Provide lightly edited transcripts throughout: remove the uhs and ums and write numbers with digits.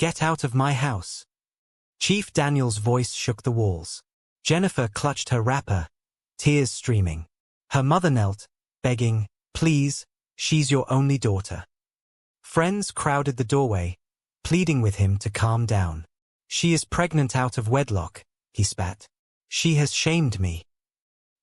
Get out of my house. Chief Daniel's voice shook the walls. Jennifer clutched her wrapper, tears streaming. Her mother knelt, begging, "Please, she's your only daughter." Friends crowded the doorway, pleading with him to calm down. "She is pregnant out of wedlock," he spat. "She has shamed me."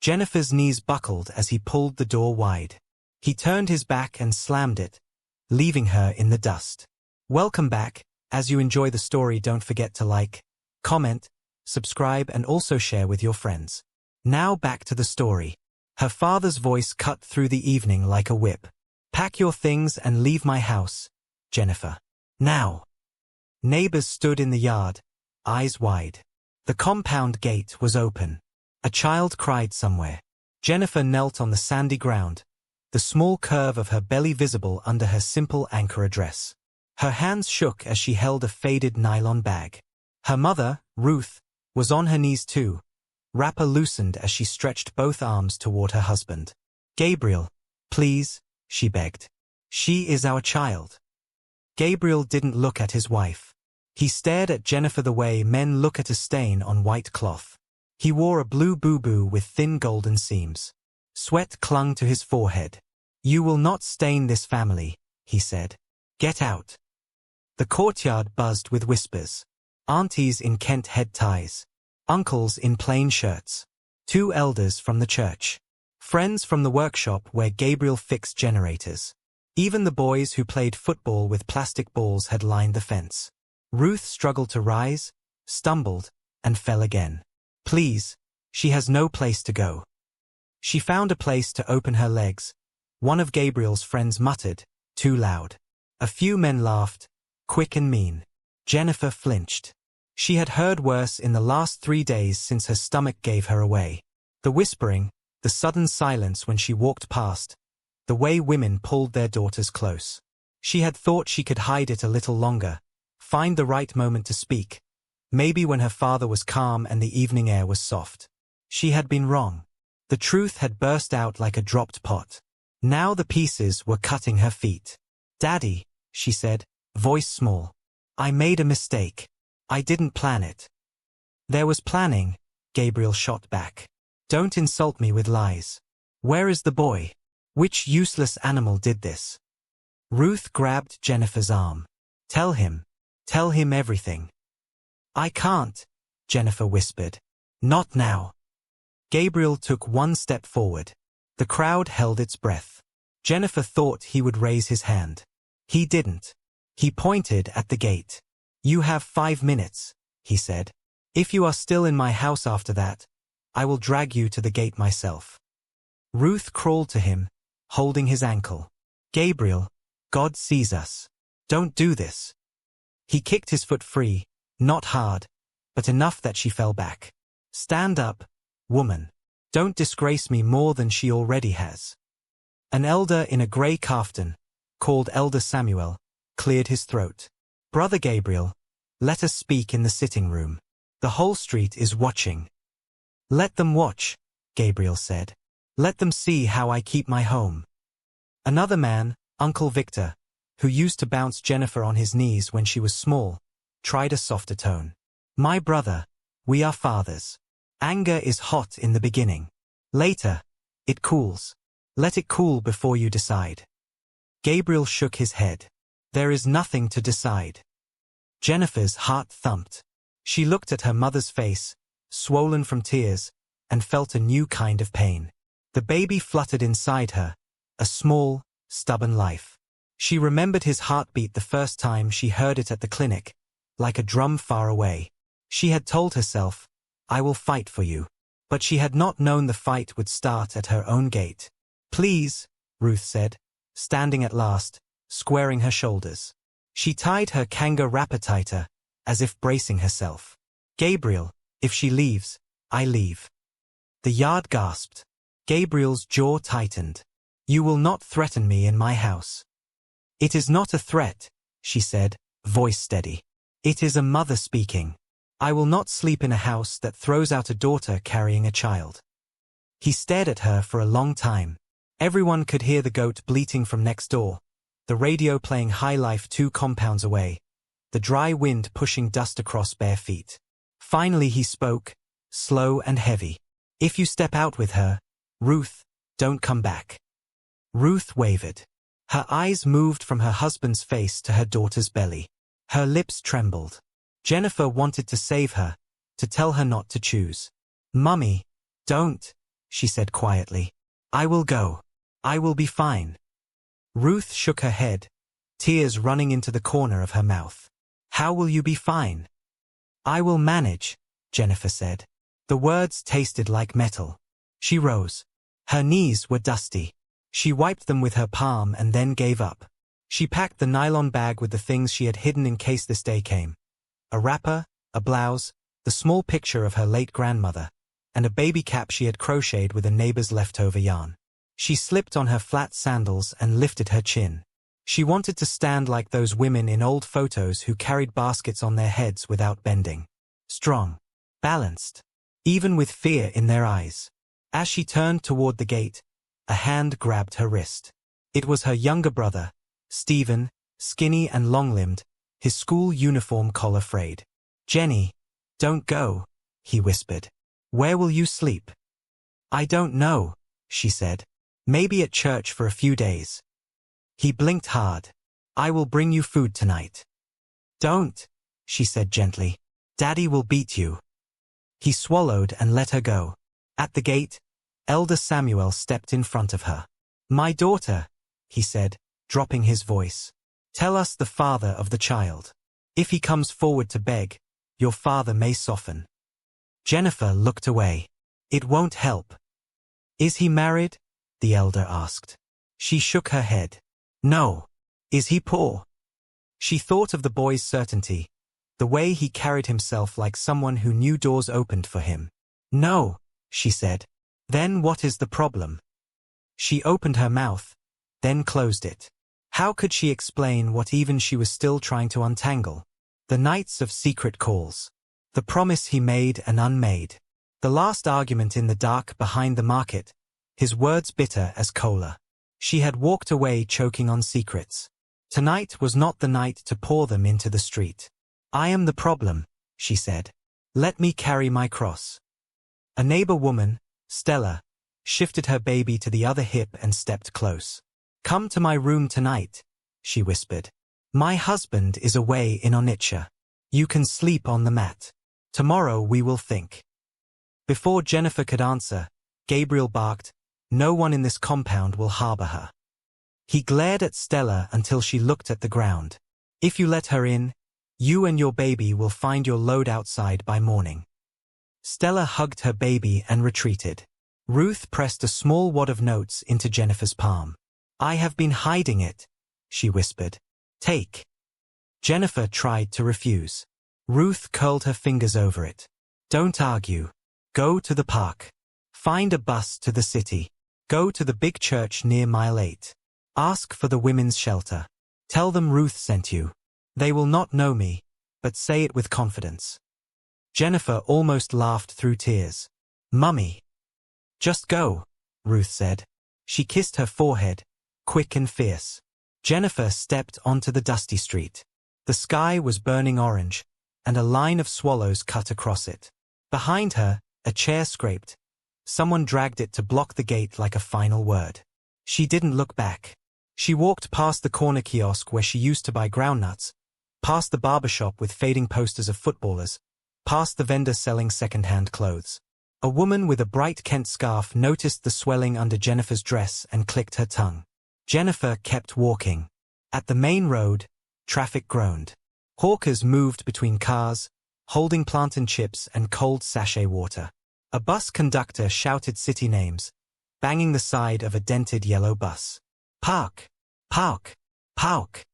Jennifer's knees buckled as he pulled the door wide. He turned his back and slammed it, leaving her in the dust. Welcome back. As you enjoy the story, don't forget to like, comment, subscribe, and also share with your friends. Now back to the story. Her father's voice cut through the evening like a whip. "Pack your things and leave my house, Jennifer. Now." Neighbors stood in the yard, eyes wide. The compound gate was open. A child cried somewhere. Jennifer knelt on the sandy ground, the small curve of her belly visible under her simple Ankara dress. Her hands shook as she held a faded nylon bag. Her mother, Ruth, was on her knees too, wrapper loosened as she stretched both arms toward her husband. "Gabriel, please," she begged. "She is our child." Gabriel didn't look at his wife. He stared at Jennifer the way men look at a stain on white cloth. He wore a blue boo-boo with thin golden seams. Sweat clung to his forehead. "You will not stain this family," he said. "Get out." The courtyard buzzed with whispers. Aunties in Kent head ties. Uncles in plain shirts. 2 elders from the church. Friends from the workshop where Gabriel fixed generators. Even the boys who played football with plastic balls had lined the fence. Ruth struggled to rise, stumbled, and fell again. "Please, she has no place to go." She found a place to open her legs. One of Gabriel's friends muttered, too loud. A few men laughed, quick and mean. Jennifer flinched. She had heard worse in the last 3 days since her stomach gave her away. The whispering, the sudden silence when she walked past, the way women pulled their daughters close. She had thought she could hide it a little longer, find the right moment to speak, maybe when her father was calm and the evening air was soft. She had been wrong. The truth had burst out like a dropped pot. Now the pieces were cutting her feet. "Daddy," she said, voice small. "I made a mistake. I didn't plan it." "There was planning," Gabriel shot back. "Don't insult me with lies. Where is the boy? Which useless animal did this?" Ruth grabbed Jennifer's arm. Tell him everything." "I can't," Jennifer whispered. "Not now." Gabriel took 1 step forward. The crowd held its breath. Jennifer thought he would raise his hand. He didn't. He pointed at the gate. "You have 5 minutes," he said. "If you are still in my house after that, I will drag you to the gate myself." Ruth crawled to him, holding his ankle. "Gabriel, God sees us. Don't do this." He kicked his foot free, not hard, but enough that she fell back. "Stand up, woman. Don't disgrace me more than she already has." An elder in a grey kaftan, called Elder Samuel, cleared his throat. "Brother Gabriel, let us speak in the sitting room. The whole street is watching." "Let them watch," Gabriel said. "Let them see how I keep my home." Another man, Uncle Victor, who used to bounce Jennifer on his knees when she was small, tried a softer tone. "My brother, we are fathers. Anger is hot in the beginning. Later, it cools. Let it cool before you decide." Gabriel shook his head. "There is nothing to decide." Jennifer's heart thumped. She looked at her mother's face, swollen from tears, and felt a new kind of pain. The baby fluttered inside her, a small, stubborn life. She remembered his heartbeat the first time she heard it at the clinic, like a drum far away. She had told herself, "I will fight for you." But she had not known the fight would start at her own gate. "Please," Ruth said, standing at last, squaring her shoulders. She tied her kanga wrapper tighter, as if bracing herself. "Gabriel, if she leaves, I leave." The yard gasped. Gabriel's jaw tightened. "You will not threaten me in my house." "It is not a threat," she said, voice steady. "It is a mother speaking. I will not sleep in a house that throws out a daughter carrying a child." He stared at her for a long time. Everyone could hear the goat bleating from next door, the radio playing High Life 2 compounds away, the dry wind pushing dust across bare feet. Finally he spoke, slow and heavy. "If you step out with her, Ruth, don't come back." Ruth wavered. Her eyes moved from her husband's face to her daughter's belly. Her lips trembled. Jennifer wanted to save her, to tell her not to choose. "Mummy, don't," she said quietly. "I will go. I will be fine." Ruth shook her head, tears running into the corner of her mouth. "How will you be fine?" "I will manage," Jennifer said. The words tasted like metal. She rose. Her knees were dusty. She wiped them with her palm and then gave up. She packed the nylon bag with the things she had hidden in case this day came. A wrapper, a blouse, the small picture of her late grandmother, and a baby cap she had crocheted with a neighbor's leftover yarn. She slipped on her flat sandals and lifted her chin. She wanted to stand like those women in old photos who carried baskets on their heads without bending. Strong. Balanced. Even with fear in their eyes. As she turned toward the gate, a hand grabbed her wrist. It was her younger brother, Stephen, skinny and long-limbed, his school uniform collar frayed. "Jenny, don't go," he whispered. "Where will you sleep?" "I don't know," she said. "Maybe at church for a few days." He blinked hard. "I will bring you food tonight." "Don't," she said gently. "Daddy will beat you." He swallowed and let her go. At the gate, Elder Samuel stepped in front of her. "My daughter," he said, dropping his voice. "Tell us the father of the child. If he comes forward to beg, your father may soften." Jennifer looked away. "It won't help." "Is he married?" the elder asked. She shook her head. "No." "Is he poor?" She thought of the boy's certainty, the way he carried himself like someone who knew doors opened for him. "No," she said. "Then what is the problem?" She opened her mouth, then closed it. How could she explain what even she was still trying to untangle? The nights of secret calls. The promise he made and unmade. The last argument in the dark behind the market, his words bitter as cola. She had walked away choking on secrets. Tonight was not the night to pour them into the street. "I am the problem," she said. "Let me carry my cross." A neighbor woman, Stella, shifted her baby to the other hip and stepped close. "Come to my room tonight," she whispered. "My husband is away in Onitsha. You can sleep on the mat. Tomorrow we will think." Before Jennifer could answer, Gabriel barked, "No one in this compound will harbor her." He glared at Stella until she looked at the ground. "If you let her in, you and your baby will find your load outside by morning." Stella hugged her baby and retreated. Ruth pressed a small wad of notes into Jennifer's palm. "I have been hiding it," she whispered. "Take." Jennifer tried to refuse. Ruth curled her fingers over it. "Don't argue. Go to the park. Find a bus to the city. Go to the big church near Mile 8. Ask for the women's shelter. Tell them Ruth sent you. They will not know me, but say it with confidence." Jennifer almost laughed through tears. "Mummy." "Just go," Ruth said. She kissed her forehead, quick and fierce. Jennifer stepped onto the dusty street. The sky was burning orange, and a line of swallows cut across it. Behind her, a chair scraped. Someone dragged it to block the gate like a final word. She didn't look back. She walked past the corner kiosk where she used to buy groundnuts, past the barber shop with fading posters of footballers, past the vendor selling second-hand clothes. A woman with a bright Kent scarf noticed the swelling under Jennifer's dress and clicked her tongue. Jennifer kept walking. At the main road, traffic groaned. Hawkers moved between cars, holding plantain chips and cold sachet water. A bus conductor shouted city names, banging the side of a dented yellow bus. "Park! Park! Park!"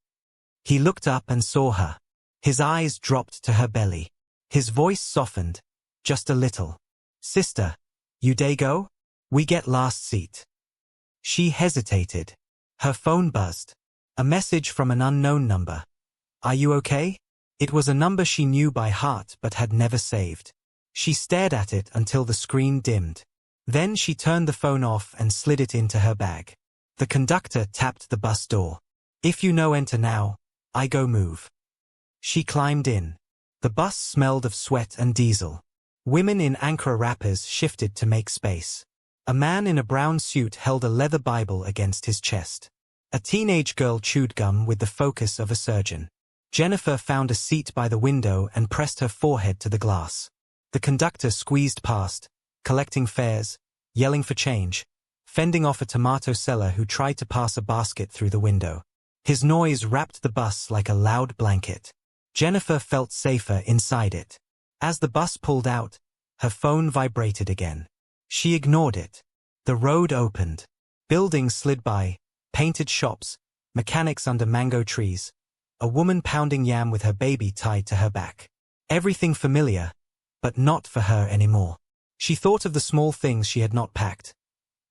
He looked up and saw her. His eyes dropped to her belly. His voice softened, just a little. "Sister, you dey go? We get last seat." She hesitated. Her phone buzzed. A message from an unknown number. "Are you okay?" It was a number she knew by heart but had never saved. She stared at it until the screen dimmed. Then she turned the phone off and slid it into her bag. The conductor tapped the bus door. "If you no enter now, I go move." She climbed in. The bus smelled of sweat and diesel. Women in Ankara wrappers shifted to make space. A man in a brown suit held a leather Bible against his chest. A teenage girl chewed gum with the focus of a surgeon. Jennifer found a seat by the window and pressed her forehead to the glass. The conductor squeezed past, collecting fares, yelling for change, fending off a tomato seller who tried to pass a basket through the window. His noise wrapped the bus like a loud blanket. Jennifer felt safer inside it. As the bus pulled out, her phone vibrated again. She ignored it. The road opened. Buildings slid by, painted shops, mechanics under mango trees, a woman pounding yam with her baby tied to her back. Everything familiar, but not for her anymore. She thought of the small things she had not packed.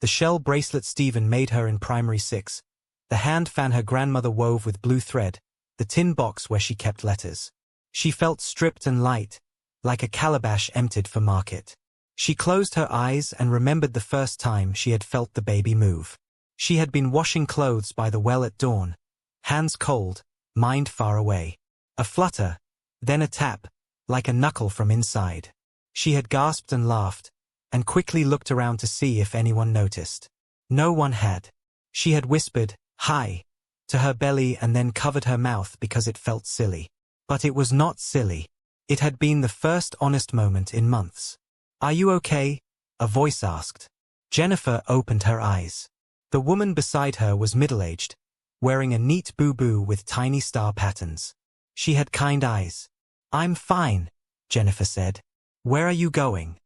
The shell bracelet Stephen made her in primary 6, the hand fan her grandmother wove with blue thread, the tin box where she kept letters. She felt stripped and light, like a calabash emptied for market. She closed her eyes and remembered the first time she had felt the baby move. She had been washing clothes by the well at dawn, hands cold, mind far away. A flutter, then a tap, like a knuckle from inside. She had gasped and laughed, and quickly looked around to see if anyone noticed. No one had. She had whispered, "Hi," to her belly and then covered her mouth because it felt silly. But it was not silly. It had been the first honest moment in months. "Are you okay?" a voice asked. Jennifer opened her eyes. The woman beside her was middle-aged, wearing a neat boo-boo with tiny star patterns. She had kind eyes. "I'm fine," Jennifer said. "Where are you going?"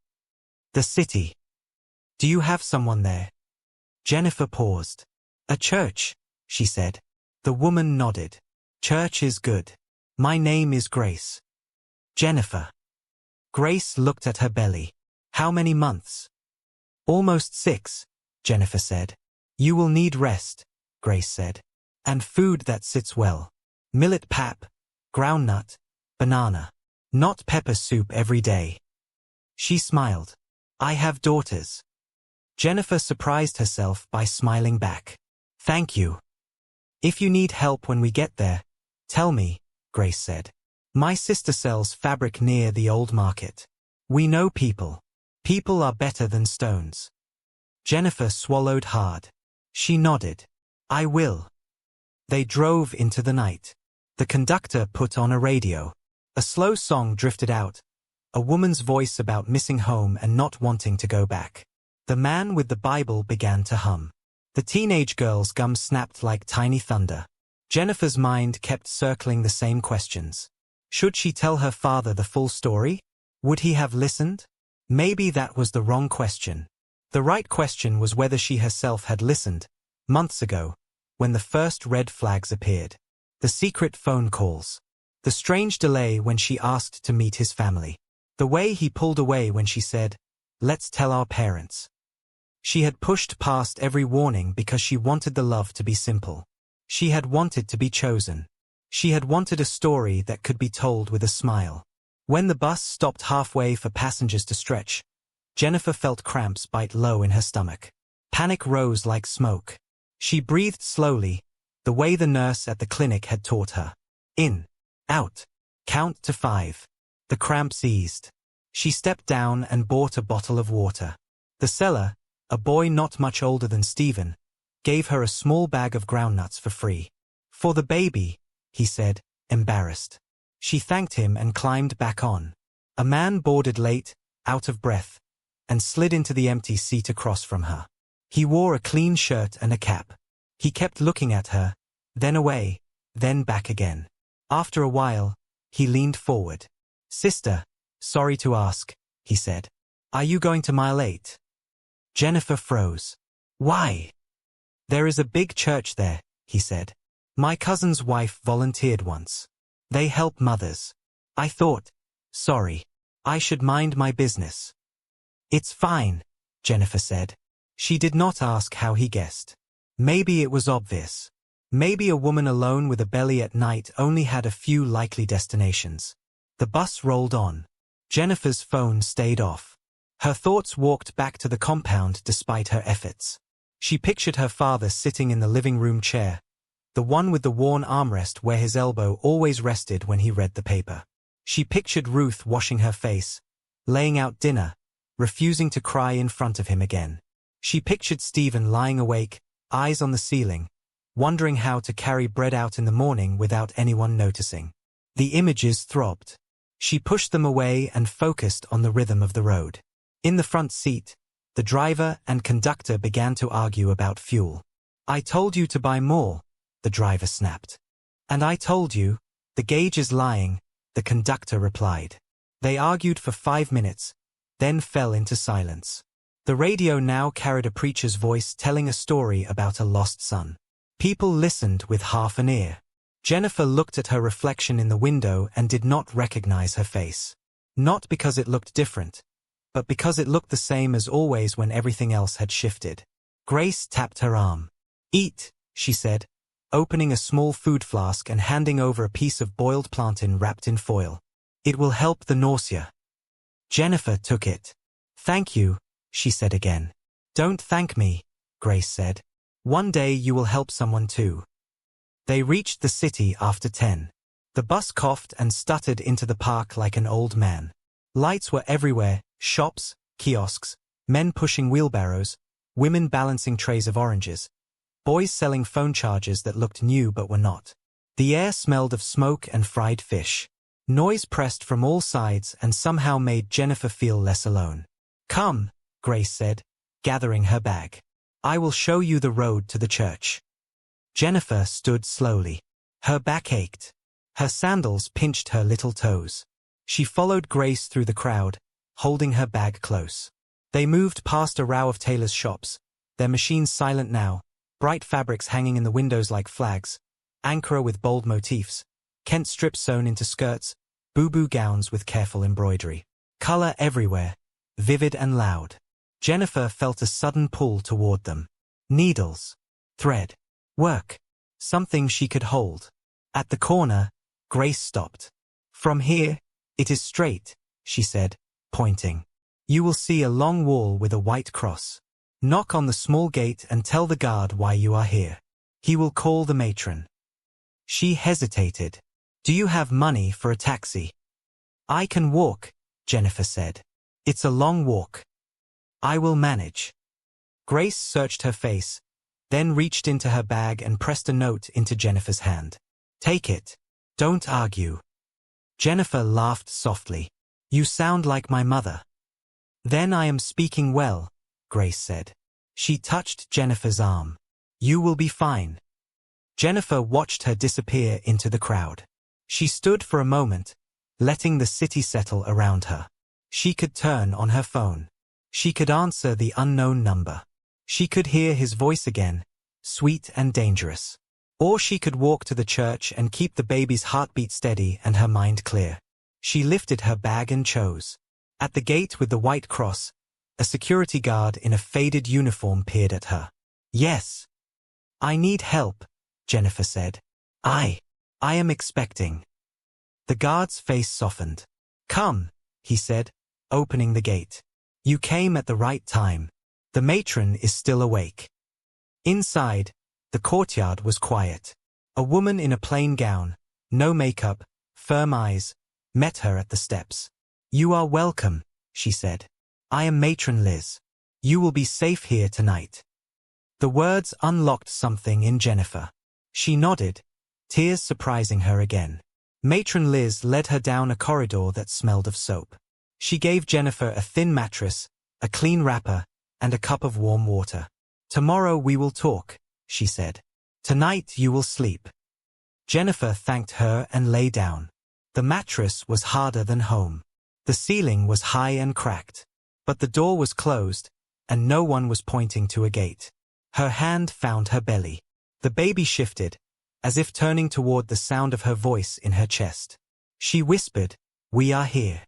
"The city." "Do you have someone there?" Jennifer paused. "A church," she said. The woman nodded. "Church is good. My name is Grace." "Jennifer." Grace looked at her belly. "How many months?" "Almost 6, Jennifer said. "You will need rest," Grace said. "And food that sits well. Millet pap, groundnut, banana. Not pepper soup every day." She smiled. "I have daughters." Jennifer surprised herself by smiling back. "Thank you. If you need help when we get there, tell me," Grace said. "My sister sells fabric near the old market. We know people. People are better than stones." Jennifer swallowed hard. She nodded. "I will." They drove into the night. The conductor put on a radio. A slow song drifted out, a woman's voice about missing home and not wanting to go back. The man with the Bible began to hum. The teenage girl's gum snapped like tiny thunder. Jennifer's mind kept circling the same questions. Should she tell her father the full story? Would he have listened? Maybe that was the wrong question. The right question was whether she herself had listened, months ago, when the first red flags appeared. The secret phone calls. The strange delay when she asked to meet his family. The way he pulled away when she said, "Let's tell our parents." She had pushed past every warning because she wanted the love to be simple. She had wanted to be chosen. She had wanted a story that could be told with a smile. When the bus stopped halfway for passengers to stretch, Jennifer felt cramps bite low in her stomach. Panic rose like smoke. She breathed slowly, the way the nurse at the clinic had taught her. In, out, count to 5. The cramps eased. She stepped down and bought a bottle of water. The seller, a boy not much older than Stephen, gave her a small bag of groundnuts for free. "For the baby," he said, embarrassed. She thanked him and climbed back on. A man boarded late, out of breath, and slid into the empty seat across from her. He wore a clean shirt and a cap. He kept looking at her, then away, then back again. After a while, he leaned forward. "Sister, sorry to ask," he said. "Are you going to mile 8? Jennifer froze. "Why?" "There is a big church there," he said. "My cousin's wife volunteered once. They help mothers. I thought, sorry, I should mind my business." "It's fine," Jennifer said. She did not ask how he guessed. Maybe it was obvious. Maybe a woman alone with a belly at night only had a few likely destinations. The bus rolled on. Jennifer's phone stayed off. Her thoughts walked back to the compound despite her efforts. She pictured her father sitting in the living room chair, the one with the worn armrest where his elbow always rested when he read the paper. She pictured Ruth washing her face, laying out dinner, refusing to cry in front of him again. She pictured Stephen lying awake, eyes on the ceiling, wondering how to carry bread out in the morning without anyone noticing. The images throbbed. She pushed them away and focused on the rhythm of the road. In the front seat, the driver and conductor began to argue about fuel. "I told you to buy more," the driver snapped. "And I told you, the gauge is lying," the conductor replied. They argued for 5 minutes, then fell into silence. The radio now carried a preacher's voice telling a story about a lost son. People listened with half an ear. Jennifer looked at her reflection in the window and did not recognize her face. Not because it looked different, but because it looked the same as always when everything else had shifted. Grace tapped her arm. "Eat," she said, opening a small food flask and handing over a piece of boiled plantain wrapped in foil. "It will help the nausea." Jennifer took it. "Thank you," she said again. "Don't thank me," Grace said. "One day you will help someone too." They reached the city after 10. The bus coughed and stuttered into the park like an old man. Lights were everywhere, shops, kiosks, men pushing wheelbarrows, women balancing trays of oranges, boys selling phone chargers that looked new but were not. The air smelled of smoke and fried fish. Noise pressed from all sides and somehow made Jennifer feel less alone. "Come," Grace said, gathering her bag. "I will show you the road to the church." Jennifer stood slowly. Her back ached. Her sandals pinched her little toes. She followed Grace through the crowd, holding her bag close. They moved past a row of tailors' shops, their machines silent now, bright fabrics hanging in the windows like flags, Ankara with bold motifs, Kent strips sewn into skirts, boo-boo gowns with careful embroidery. Color everywhere, vivid and loud. Jennifer felt a sudden pull toward them. Needles. Thread. Work. Something she could hold. At the corner, Grace stopped. "From here, it is straight," she said, pointing. "You will see a long wall with a white cross. Knock on the small gate and tell the guard why you are here. He will call the matron." She hesitated. "Do you have money for a taxi?" "I can walk," Jennifer said. "It's a long walk." "I will manage." Grace searched her face, then reached into her bag and pressed a note into Jennifer's hand. "Take it. Don't argue." Jennifer laughed softly. "You sound like my mother." "Then I am speaking well," Grace said. She touched Jennifer's arm. "You will be fine." Jennifer watched her disappear into the crowd. She stood for a moment, letting the city settle around her. She could turn on her phone. She could answer the unknown number. She could hear his voice again, sweet and dangerous. Or she could walk to the church and keep the baby's heartbeat steady and her mind clear. She lifted her bag and chose. At the gate with the white cross, a security guard in a faded uniform peered at her. "Yes. I need help," Jennifer said. I am expecting." The guard's face softened. "Come," he said, opening the gate. "You came at the right time. The matron is still awake." Inside, the courtyard was quiet. A woman in a plain gown, no makeup, firm eyes, met her at the steps. "You are welcome," she said. "I am Matron Liz. You will be safe here tonight." The words unlocked something in Jennifer. She nodded, tears surprising her again. Matron Liz led her down a corridor that smelled of soap. She gave Jennifer a thin mattress, a clean wrapper, and a cup of warm water. "Tomorrow we will talk," she said. "Tonight you will sleep." Jennifer thanked her and lay down. The mattress was harder than home. The ceiling was high and cracked. But the door was closed, and no one was pointing to a gate. Her hand found her belly. The baby shifted, as if turning toward the sound of her voice in her chest. She whispered, "We are here."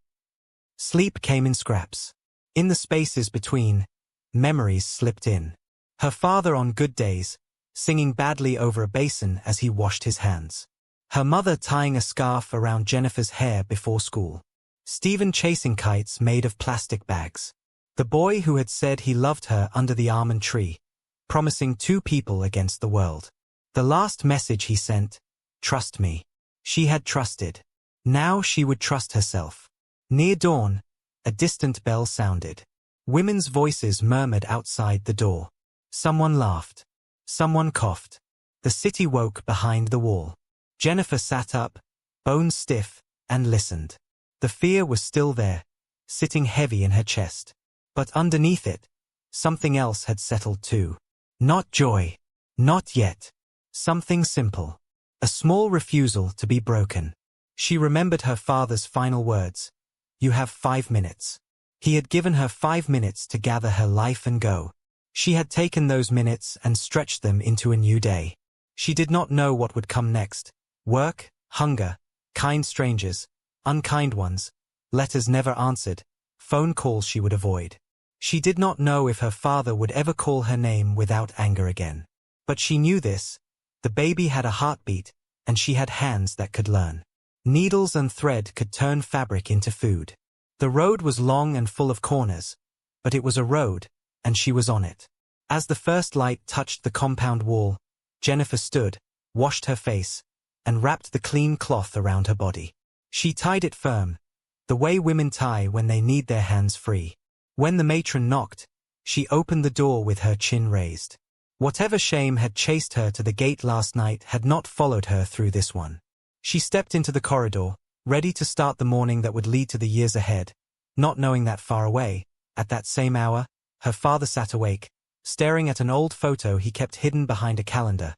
Sleep came in scraps. In the spaces between, memories slipped in. Her father on good days, singing badly over a basin as he washed his hands. Her mother tying a scarf around Jennifer's hair before school. Stephen chasing kites made of plastic bags. The boy who had said he loved her under the almond tree, promising 2 people against the world. The last message he sent, "Trust me." She had trusted. Now she would trust herself. Near dawn, a distant bell sounded. Women's voices murmured outside the door. Someone laughed. Someone coughed. The city woke behind the wall. Jennifer sat up, bones stiff, and listened. The fear was still there, sitting heavy in her chest. But underneath it, something else had settled too. Not joy. Not yet. Something simple. A small refusal to be broken. She remembered her father's final words. "You have 5 minutes." He had given her 5 minutes to gather her life and go. She had taken those minutes and stretched them into a new day. She did not know what would come next. Work, hunger, kind strangers, unkind ones, letters never answered, phone calls she would avoid. She did not know if her father would ever call her name without anger again. But she knew this. The baby had a heartbeat, and she had hands that could learn. Needles and thread could turn fabric into food. The road was long and full of corners, but it was a road, and she was on it. As the first light touched the compound wall, Jennifer stood, washed her face, and wrapped the clean cloth around her body. She tied it firm, the way women tie when they need their hands free. When the matron knocked, she opened the door with her chin raised. Whatever shame had chased her to the gate last night had not followed her through this one. She stepped into the corridor, ready to start the morning that would lead to the years ahead, not knowing that far away, at that same hour, her father sat awake, staring at an old photo he kept hidden behind a calendar,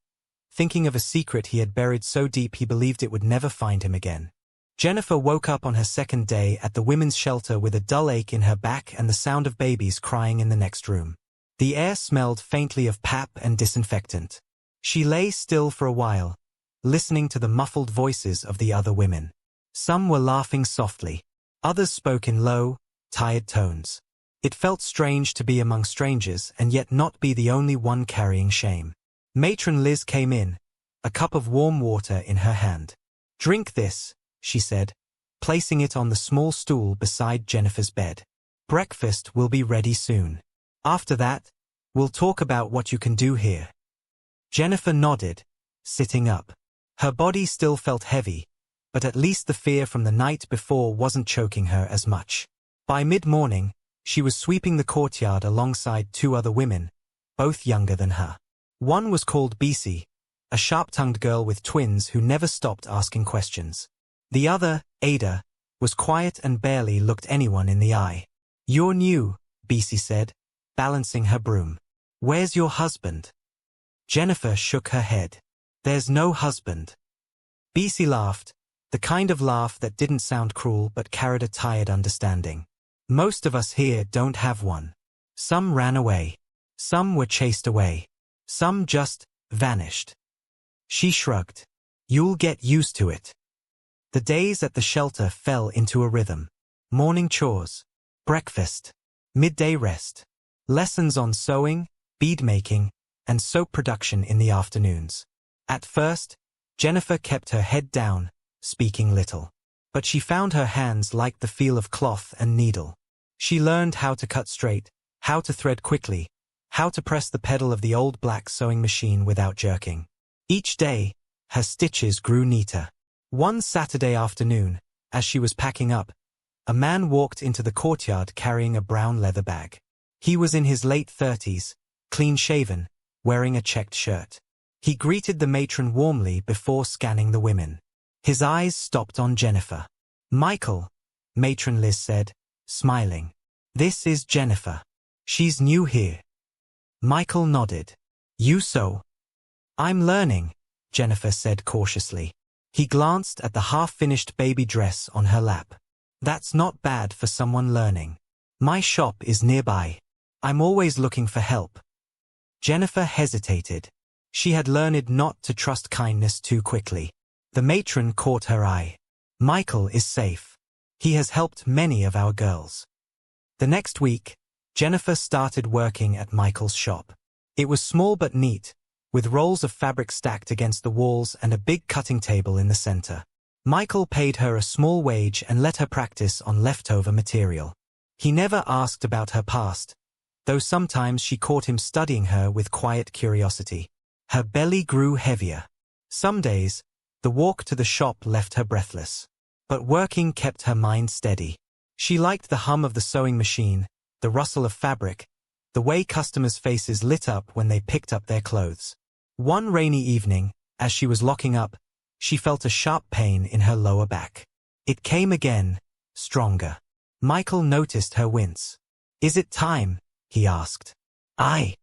thinking of a secret he had buried so deep he believed it would never find him again. Jennifer woke up on her second day at the women's shelter with a dull ache in her back and the sound of babies crying in the next room. The air smelled faintly of pap and disinfectant. She lay still for a while, listening to the muffled voices of the other women. Some were laughing softly. Others spoke in low, tired tones. It felt strange to be among strangers and yet not be the only one carrying shame. Matron Liz came in, a cup of warm water in her hand. "Drink this," she said, placing it on the small stool beside Jennifer's bed. "Breakfast will be ready soon. After that, we'll talk about what you can do here." Jennifer nodded, sitting up. Her body still felt heavy, but at least the fear from the night before wasn't choking her as much. By mid-morning, she was sweeping the courtyard alongside 2 other women, both younger than her. One was called Bisi, a sharp-tongued girl with twins who never stopped asking questions. The other, Ada, was quiet and barely looked anyone in the eye. "You're new," Bisi said, balancing her broom. "Where's your husband?" Jennifer shook her head. "There's no husband." Bisi laughed, the kind of laugh that didn't sound cruel but carried a tired understanding. "Most of us here don't have one. Some ran away. Some were chased away. Some just vanished." She shrugged. "You'll get used to it." The days at the shelter fell into a rhythm. Morning chores, breakfast, midday rest, lessons on sewing, bead-making, and soap production in the afternoons. At first, Jennifer kept her head down, speaking little. But she found her hands liked the feel of cloth and needle. She learned how to cut straight, how to thread quickly, how to press the pedal of the old black sewing machine without jerking. Each day, her stitches grew neater. One Saturday afternoon, as she was packing up, a man walked into the courtyard carrying a brown leather bag. He was in his late 30s, clean-shaven, wearing a checked shirt. He greeted the matron warmly before scanning the women. His eyes stopped on Jennifer. "Michael," Matron Liz said, smiling. "This is Jennifer. She's new here." Michael nodded. "You sew?" "I'm learning," Jennifer said cautiously. He glanced at the half-finished baby dress on her lap. "That's not bad for someone learning. My shop is nearby. I'm always looking for help." Jennifer hesitated. She had learned not to trust kindness too quickly. The matron caught her eye. "Michael is safe. He has helped many of our girls." The next week, Jennifer started working at Michael's shop. It was small but neat, with rolls of fabric stacked against the walls and a big cutting table in the center. Michael paid her a small wage and let her practice on leftover material. He never asked about her past, though sometimes she caught him studying her with quiet curiosity. Her belly grew heavier. Some days, the walk to the shop left her breathless. But working kept her mind steady. She liked the hum of the sewing machine, the rustle of fabric, the way customers' faces lit up when they picked up their clothes. One rainy evening, as she was locking up, she felt a sharp pain in her lower back. It came again, stronger. Michael noticed her wince. "Is it time?" he asked. I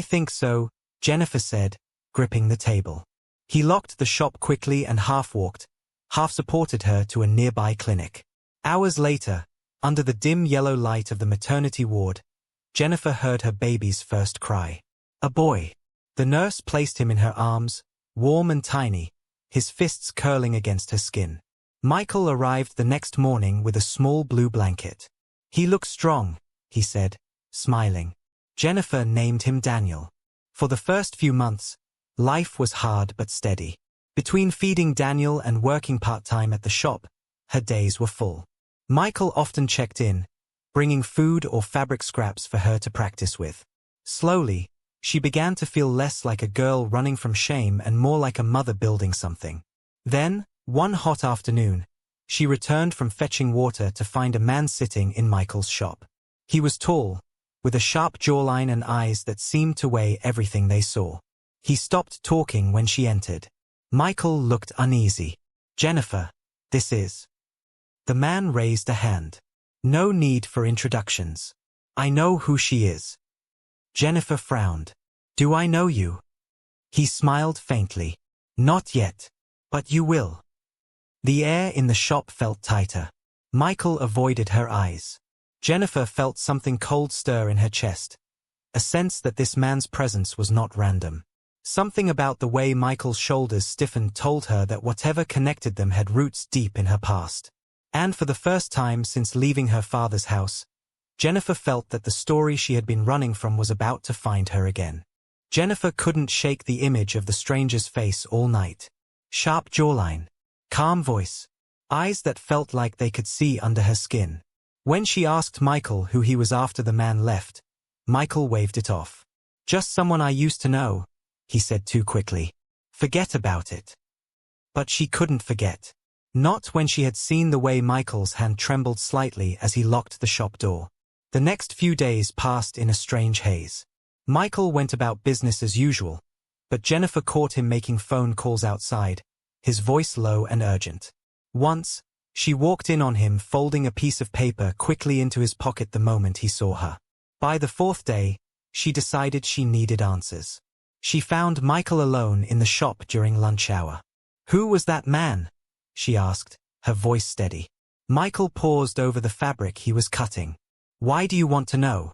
think so," Jennifer said, gripping the table. He locked the shop quickly and half-walked, half-supported her to a nearby clinic. Hours later, under the dim yellow light of the maternity ward, Jennifer heard her baby's first cry. A boy. The nurse placed him in her arms, warm and tiny, his fists curling against her skin. Michael arrived the next morning with a small blue blanket. "He looks strong," he said, smiling. Jennifer named him Daniel. For the first few months, life was hard but steady. Between feeding Daniel and working part-time at the shop, her days were full. Michael often checked in, bringing food or fabric scraps for her to practice with. Slowly, she began to feel less like a girl running from shame and more like a mother building something. Then, one hot afternoon, she returned from fetching water to find a man sitting in Michael's shop. He was tall, with a sharp jawline and eyes that seemed to weigh everything they saw. He stopped talking when she entered. Michael looked uneasy. "Jennifer, this is..." The man raised a hand. "No need for introductions. I know who she is." Jennifer frowned. "Do I know you?" He smiled faintly. "Not yet. But you will." The air in the shop felt tighter. Michael avoided her eyes. Jennifer felt something cold stir in her chest, a sense that this man's presence was not random. Something about the way Michael's shoulders stiffened told her that whatever connected them had roots deep in her past. And for the first time since leaving her father's house, Jennifer felt that the story she had been running from was about to find her again. Jennifer couldn't shake the image of the stranger's face all night. Sharp jawline, calm voice, eyes that felt like they could see under her skin. When she asked Michael who he was after the man left, Michael waved it off. "Just someone I used to know," he said too quickly. "Forget about it." But she couldn't forget. Not when she had seen the way Michael's hand trembled slightly as he locked the shop door. The next few days passed in a strange haze. Michael went about business as usual, but Jennifer caught him making phone calls outside, his voice low and urgent. Once, she walked in on him folding a piece of paper quickly into his pocket the moment he saw her. By the fourth day, she decided she needed answers. She found Michael alone in the shop during lunch hour. "Who was that man?" she asked, her voice steady. Michael paused over the fabric he was cutting. "Why do you want to know?"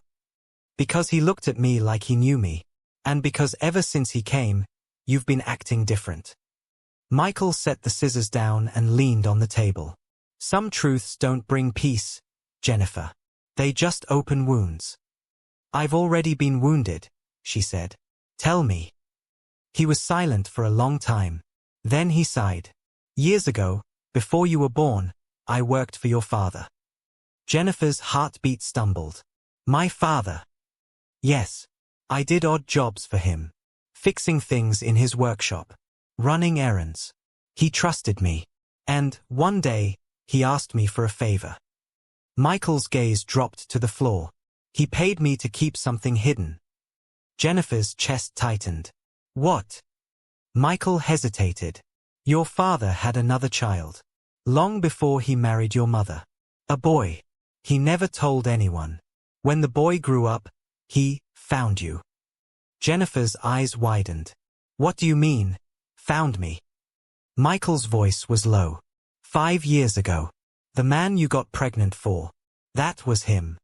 "Because he looked at me like he knew me. And because ever since he came, you've been acting different." Michael set the scissors down and leaned on the table. "Some truths don't bring peace, Jennifer. They just open wounds." "I've already been wounded," she said. "Tell me." He was silent for a long time. Then he sighed. "Years ago, before you were born, I worked for your father." Jennifer's heartbeat stumbled. "My father?" "Yes. I did odd jobs for him. Fixing things in his workshop. Running errands. He trusted me. And, one day, he asked me for a favor." Michael's gaze dropped to the floor. "He paid me to keep something hidden." Jennifer's chest tightened. "What?" Michael hesitated. "Your father had another child. Long before he married your mother. A boy. He never told anyone. When the boy grew up, he found you." Jennifer's eyes widened. "What do you mean, found me?" Michael's voice was low. "5 years ago. The man you got pregnant for. That was him."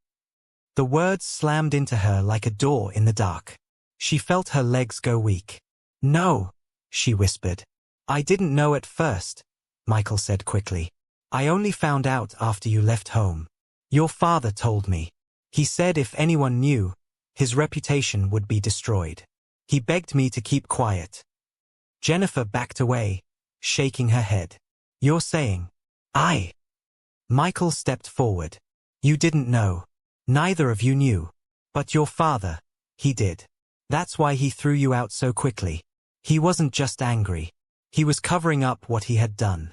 The words slammed into her like a door in the dark. She felt her legs go weak. "No," she whispered. "I didn't know at first," Michael said quickly. "I only found out after you left home. Your father told me. He said if anyone knew, his reputation would be destroyed. He begged me to keep quiet." Jennifer backed away, shaking her head. "You're saying, I..." Michael stepped forward. "You didn't know. Neither of you knew. But your father, he did. That's why he threw you out so quickly." He wasn't just angry. He was covering up what he had done.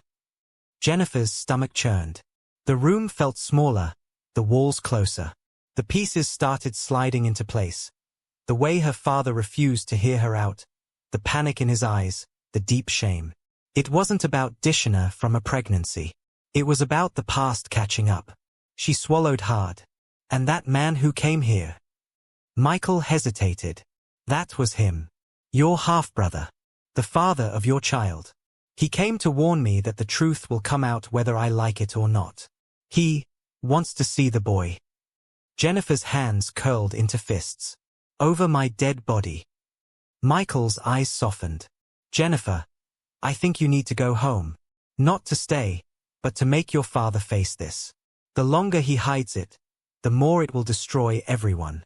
Jennifer's stomach churned. The room felt smaller, the walls closer. The pieces started sliding into place. The way her father refused to hear her out, the panic in his eyes, the deep shame. It wasn't about Dishna from a pregnancy. It was about the past catching up. She swallowed hard. And that man who came here. Michael hesitated. That was him. Your half-brother. The father of your child. He came to warn me that the truth will come out whether I like it or not. He wants to see the boy. Jennifer's hands curled into fists. Over my dead body. Michael's eyes softened. Jennifer, I think you need to go home. Not to stay, but to make your father face this. The longer he hides it, the more it will destroy everyone.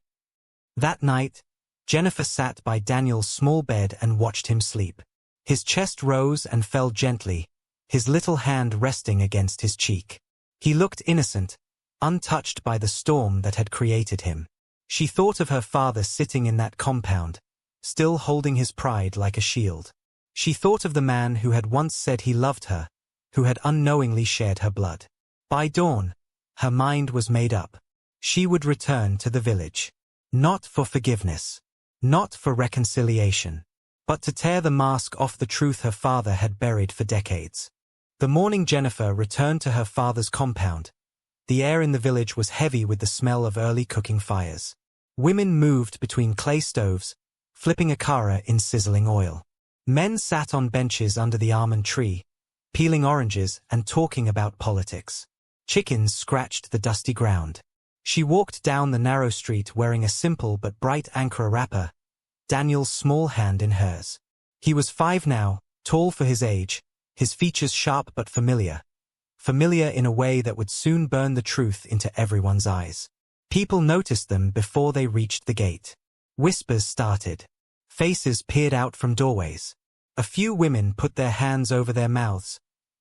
That night, Jennifer sat by Daniel's small bed and watched him sleep. His chest rose and fell gently, his little hand resting against his cheek. He looked innocent, untouched by the storm that had created him. She thought of her father sitting in that compound, still holding his pride like a shield. She thought of the man who had once said he loved her, who had unknowingly shared her blood. By dawn, her mind was made up. She would return to the village. Not for forgiveness. Not for reconciliation. But to tear the mask off the truth her father had buried for decades. The morning Jennifer returned to her father's compound. The air in the village was heavy with the smell of early cooking fires. Women moved between clay stoves, flipping akara in sizzling oil. Men sat on benches under the almond tree, peeling oranges and talking about politics. Chickens scratched the dusty ground. She walked down the narrow street wearing a simple but bright Ankara wrapper, Daniel's small hand in hers. He was 5 now, tall for his age, his features sharp but familiar. Familiar in a way that would soon burn the truth into everyone's eyes. People noticed them before they reached the gate. Whispers started. Faces peered out from doorways. A few women put their hands over their mouths,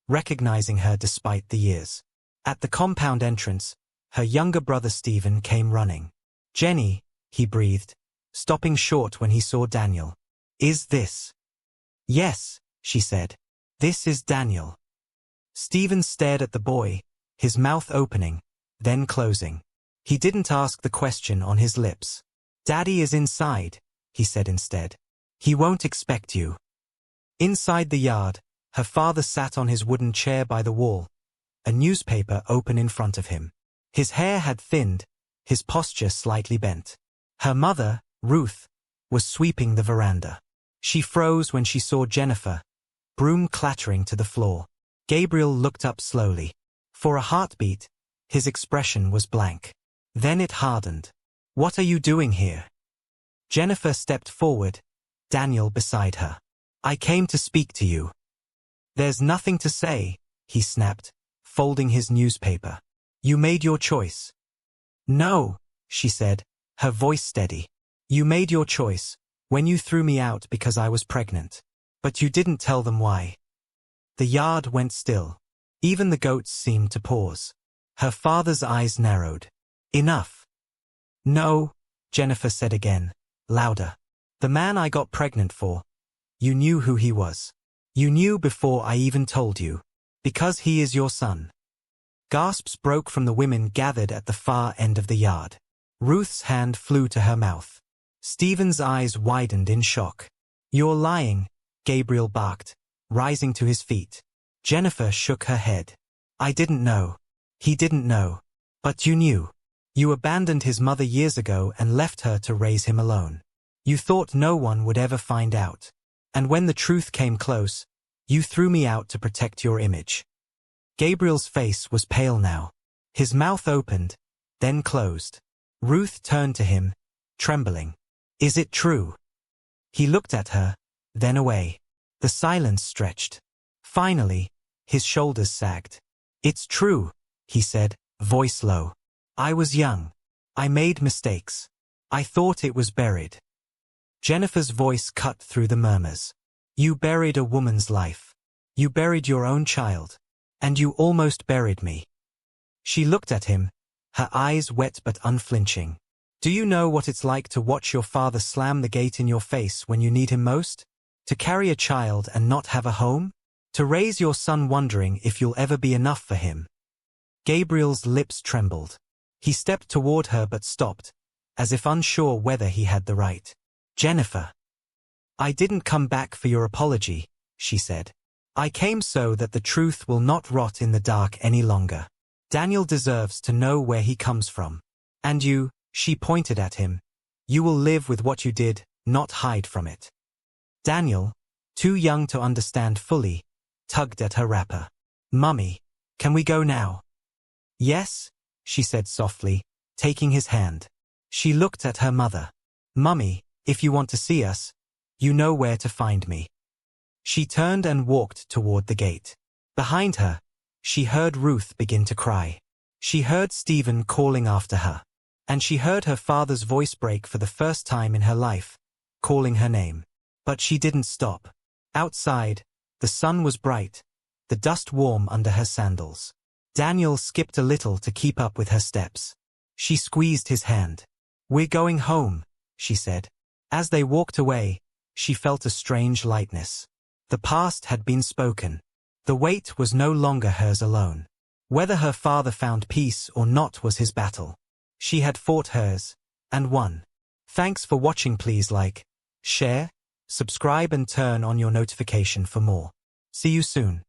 recognizing her despite the years. At the compound entrance, her younger brother Stephen came running. Jenny, he breathed, stopping short when he saw Daniel. Is this? Yes, she said. This is Daniel. Stephen stared at the boy, his mouth opening, then closing. He didn't ask the question on his lips. Daddy is inside, he said instead. He won't expect you. Inside the yard, her father sat on his wooden chair by the wall, a newspaper open in front of him. His hair had thinned, his posture slightly bent. Her mother, Ruth, was sweeping the veranda. She froze when she saw Jennifer, broom clattering to the floor. Gabriel looked up slowly. For a heartbeat, his expression was blank. Then it hardened. What are you doing here? Jennifer stepped forward, Daniel beside her. I came to speak to you. There's nothing to say, he snapped, folding his newspaper. You made your choice. No, she said, her voice steady. You made your choice, when you threw me out because I was pregnant. But you didn't tell them why. The yard went still. Even the goats seemed to pause. Her father's eyes narrowed. Enough. No, Jennifer said again, louder. The man I got pregnant for. You knew who he was. You knew before I even told you. Because he is your son. Gasps broke from the women gathered at the far end of the yard. Ruth's hand flew to her mouth. Stephen's eyes widened in shock. You're lying, Gabriel barked, rising to his feet. Jennifer shook her head. I didn't know. He didn't know. But you knew. You abandoned his mother years ago and left her to raise him alone. You thought no one would ever find out. And when the truth came close, you threw me out to protect your image. Gabriel's face was pale now. His mouth opened, then closed. Ruth turned to him, trembling. Is it true? He looked at her, then away. The silence stretched. Finally, his shoulders sagged. It's true, he said, voice low. I was young. I made mistakes. I thought it was buried. Jennifer's voice cut through the murmurs. You buried a woman's life. You buried your own child. And you almost buried me. She looked at him, her eyes wet but unflinching. Do you know what it's like to watch your father slam the gate in your face when you need him most? To carry a child and not have a home? To raise your son wondering if you'll ever be enough for him? Gabriel's lips trembled. He stepped toward her but stopped, as if unsure whether he had the right. Jennifer. I didn't come back for your apology, she said. I came so that the truth will not rot in the dark any longer. Daniel deserves to know where he comes from. And you, she pointed at him, you will live with what you did, not hide from it. Daniel, too young to understand fully, tugged at her wrapper. Mummy, can we go now? Yes, she said softly, taking his hand. She looked at her mother. Mummy, if you want to see us, you know where to find me. She turned and walked toward the gate. Behind her, she heard Ruth begin to cry. She heard Stephen calling after her. And she heard her father's voice break for the first time in her life, calling her name. But she didn't stop. Outside, the sun was bright, the dust warm under her sandals. Daniel skipped a little to keep up with her steps. She squeezed his hand. We're going home, she said. As they walked away, she felt a strange lightness. The past had been spoken. The weight was no longer hers alone. Whether her father found peace or not was his battle. She had fought hers, and won. Thanks for watching. Please like, share, subscribe and turn on your notification for more. See you soon.